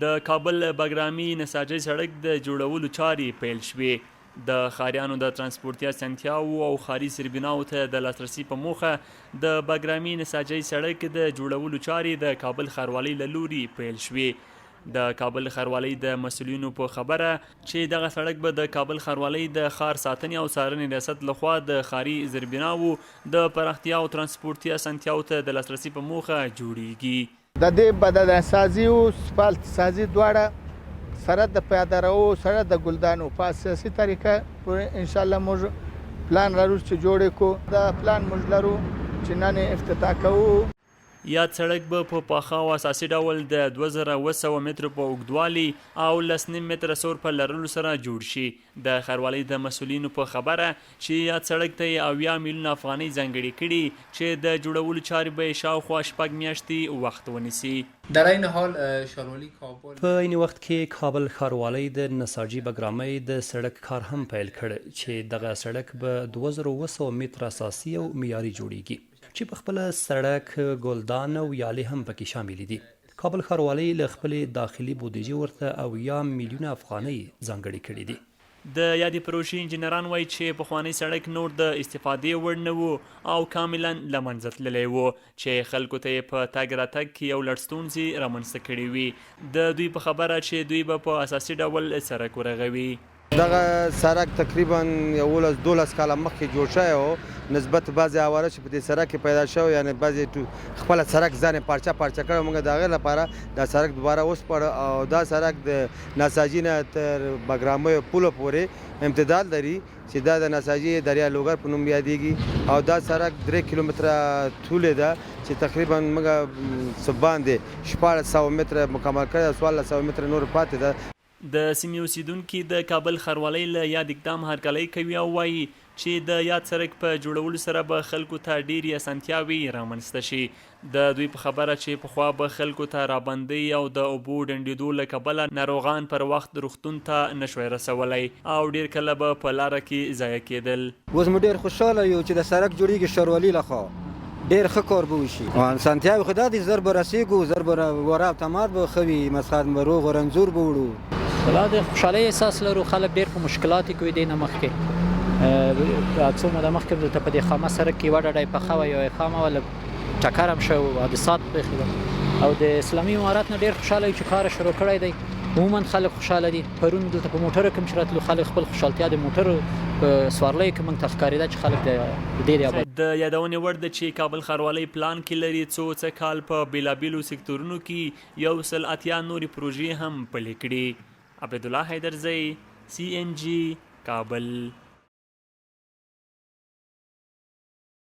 د کابل بګرامي نساجي سړک د جوړولو چارې پیل شوې د ښاریانو د ترانسپورتي اسانتیاوو او ښاري سربیناو ته د لاسرسي په موخه د بګرامي نساجي سړک د جوړولو چارې د کابل ښاروالۍ له لوري پیل شوې د کابل ښاروالۍ د مسؤلینو په خبره چې دغه سړک به د کابل ښاروالۍ د ښار ساتنې او څارنې ریاست لخوا د ښاري زیربناوو د پراختیا او ترانسپورتي اسانتیاوو ته د لاسرسي په موخه جوړیږي. د دې بدنسازي او سپالت سازي دواړه سره د پیاده رو سره د ګلدانو په اساسي طریقه ان شاء الله موږ پلان لرو چې جوړ کړو. دا پلان موږ لرو چې نن افتتاح کوو. یاد سړک به په پاخه او اساسي ډول د 2700 مترو په اوږدوالي او 19 متره سور په لرلو سره جوړ شي. د ښاروالۍ د مسؤلینو په خبره چې یاد سړک ته یې 80 میلیونه افغانۍ ځانګړې کړي چې د جوړولو چارې به شاوخوا 6 میاشتې وخت ونیسي. در این حال ښاروالي کابل په این وخت کې کابل ښاروالۍ د نساجي بګرامۍ د سړک کار هم پیل کړ چې دغه سړک به 2700 متره اساسي او معیاري جوړیږي چې په خپل سړک ګلدان او یالې هم پکې شامل دي. کابل ښاروالۍ له خپلې داخلي بودیجې ورته 80 میلیونه افغانۍ ځانګړې کړي دي. د یادې پروژې انجینران وایي چې پخوانی سړک نور د استفادې وړ نه و او کاملا له منځه تللی و چې خلکو ته یې په تګ راتګ کې یو لړ ستونزې رامنځته کړې وي. د دوی په خبره چې دوی به په اساسي ډول سړک ورغوي. دغه سړک تقریبا 12 کاله مخکې جوړ شوی و نسبت بعضې عوارض چې په دې سړک کې پیدا شوی یعنې بعضې خپله سړک ځان یې پارچه کړی موږ د هغې لپاره دا سړک دوباره وسپړه او دا سړک د نساجي نه تر بګرامیو پولو پورې امتداد لري چې دا د نساجي دریا لوګر په نوم یادېږي او دا سړک 3 کیلومتره طولې ده چې تقریبا موږ څه باندې 1400 متره مکمل کړی ده 1400 متره نور پاتې ده. د سیمې اوسیدونکي د کابل ښاروالۍ له یاد اقدام هرکلی کوي او وایي چې د یاد سړک په جوړولو سره به خلکو ته ډېرې اسانتیاوې رامنځته شي. د دوی په خبره چې پخوا به خلکو ته رابندۍ او د اوبو ډنډېدو له کبله ناروغان پر وخت روغتون ته نشوی رسولی او ډېر کله به په لاره کې ضایع کېدل. اوس موږ ډېر خوشحاله یو چې د سړک جوړېږي ښاروالۍ لخوا ډېر ښه کار به وشي. اسانتیاوې خو دا دي زر به رسېږو زر به وره اعتماد به ښه وي مسخت به روغ رنځور به وړو. بلا د خوشحالۍ احساس لرو. خلک ډېر په مشکلاتو کې وي دی نه مخکې څو موده مخکې دلته په دې خامه سړک کې یوه ډډه یې پخه وه یوه خامه وه لږ ټکر هم شوی و حادثات پېښې ده او د اسلامي امارت نه ډېر خوشحاله یو چې کار یې شروع کړی دی. عموما خلک خوشحاله دي. پرون دلته په موټرو کې هم چې راتلو خلک خپل خوشحالتیا د موټرو په سوارلیو کې موږ ته ښکارېده چې خلک د ډېرې آباد. د یادونې وړ ده چې کابل ښاروالۍ پلان کې لري څو کال په بېلابېلو سکتورونو کې 180 نورې پروژې هم پلې کړي. عبدالله حیدرزی CNG کابل.